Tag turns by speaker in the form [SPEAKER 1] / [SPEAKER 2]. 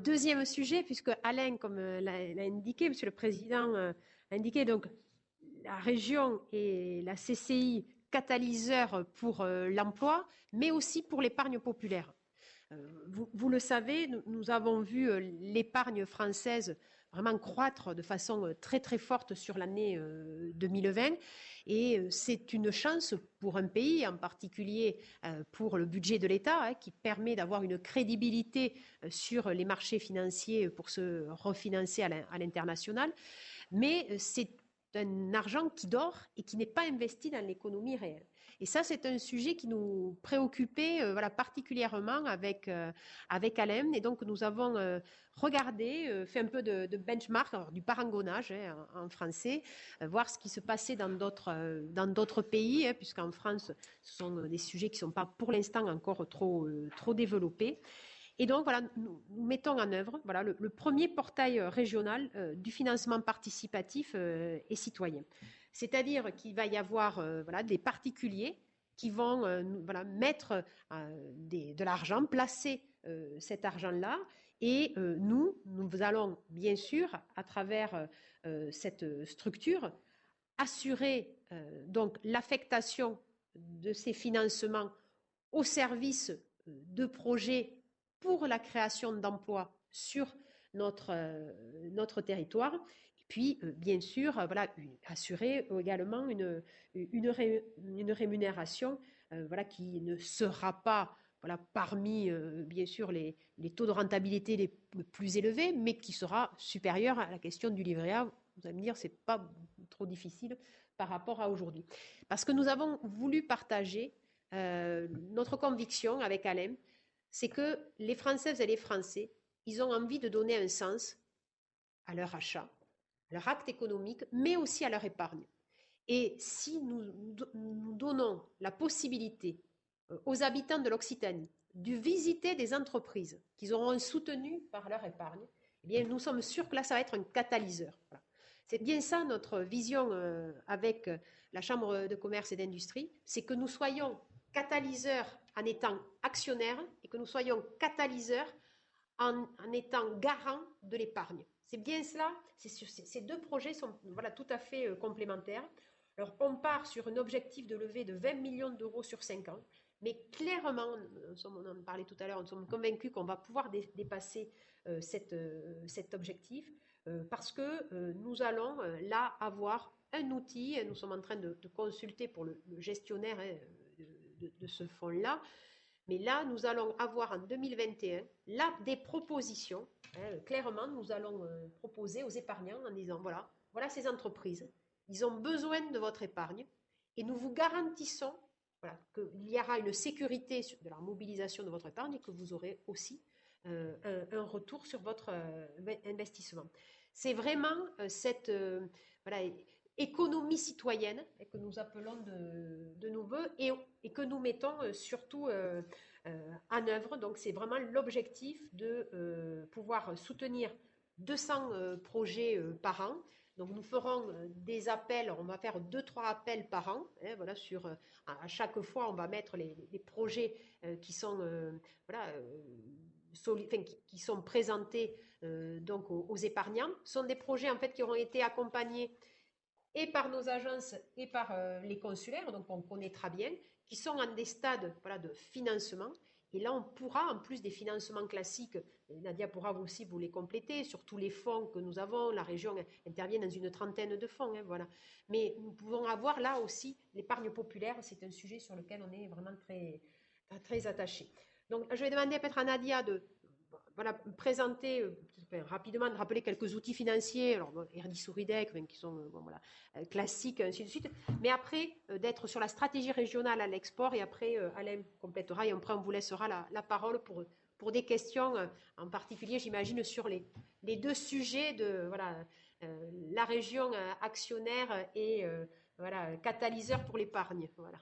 [SPEAKER 1] deuxième sujet, puisque Alain, comme l'a indiqué, Monsieur le Président, a indiqué, donc la région et la CCI catalyseurs pour l'emploi, mais aussi pour l'épargne populaire. Vous le savez, nous avons vu l'épargne française vraiment croître de façon très très forte sur l'année 2020 et c'est une chance pour un pays, en particulier pour le budget de l'État, qui permet d'avoir une crédibilité sur les marchés financiers pour se refinancer à l'international, mais c'est un argent qui dort et qui n'est pas investi dans l'économie réelle. Et ça, c'est un sujet qui nous préoccupait particulièrement avec Alain. Et donc, nous avons regardé, fait un peu de benchmark, alors, du parangonnage en français, voir ce qui se passait dans d'autres pays, puisqu'en France, ce sont des sujets qui ne sont pas pour l'instant encore trop développés. Et donc, voilà, nous mettons en œuvre le premier portail régional du financement participatif et citoyen. C'est-à-dire qu'il va y avoir des particuliers qui vont mettre de l'argent, placer cet argent-là. Et nous allons, bien sûr, à travers cette structure, assurer donc l'affectation de ces financements au service de projets pour la création d'emplois sur notre territoire. Et puis, bien sûr, assurer également une rémunération qui ne sera pas parmi, bien sûr, les taux de rentabilité les plus élevés, mais qui sera supérieure à la question du livret A. Vous allez me dire, ce n'est pas trop difficile par rapport à aujourd'hui. Parce que nous avons voulu partager notre conviction avec Alain, c'est que les Françaises et les Français, ils ont envie de donner un sens à leur achat, à leur acte économique, mais aussi à leur épargne. Et si nous donnons la possibilité aux habitants de l'Occitanie de visiter des entreprises qu'ils auront soutenues par leur épargne, eh bien, nous sommes sûrs que là, ça va être un catalyseur. Voilà. C'est bien ça notre vision avec la Chambre de commerce et d'industrie, c'est que nous soyons catalyseurs en étant actionnaires et que nous soyons catalyseurs en étant garants de l'épargne. C'est bien cela. Ces deux projets sont tout à fait complémentaires. Alors, on part sur un objectif de levée de 20 millions d'euros sur 5 ans, mais clairement, on en parlait tout à l'heure, nous sommes convaincus qu'on va pouvoir dépasser cet objectif parce que nous allons là avoir un outil, nous sommes en train de consulter pour le gestionnaire de ce fonds-là, mais là, nous allons avoir en 2021 là, des propositions. Clairement, nous allons proposer aux épargnants en disant, voilà ces entreprises, ils ont besoin de votre épargne et nous vous garantissons qu'il y aura une sécurité de la mobilisation de votre épargne et que vous aurez aussi un retour sur votre investissement. C'est vraiment cette économie citoyenne que nous appelons de nos voeux et que nous mettons surtout en œuvre. Donc c'est vraiment l'objectif de pouvoir soutenir 200 projets par an. Donc nous ferons des appels, on va faire 2-3 appels par an. À chaque fois, on va mettre les projets qui sont qui sont présentés donc aux épargnants. Ce sont des projets en fait qui auront été accompagnés et par nos agences et par les consulaires, donc on connaîtra bien, qui sont en des stades de financement. Et là, on pourra, en plus des financements classiques, Nadia pourra aussi vous les compléter, sur tous les fonds que nous avons, la région intervient dans une trentaine de fonds, Mais nous pouvons avoir là aussi l'épargne populaire, c'est un sujet sur lequel on est vraiment très, très attaché. Donc, je vais demander peut-être à Nadia de présenter rapidement, de rappeler quelques outils financiers, alors RD Souridec, qui sont classiques, ainsi de suite, mais après d'être sur la stratégie régionale à l'export, et après Alain complétera, et après on vous laissera la parole pour des questions, en particulier, j'imagine, sur les deux sujets de la région actionnaire et catalyseur pour l'épargne. Voilà.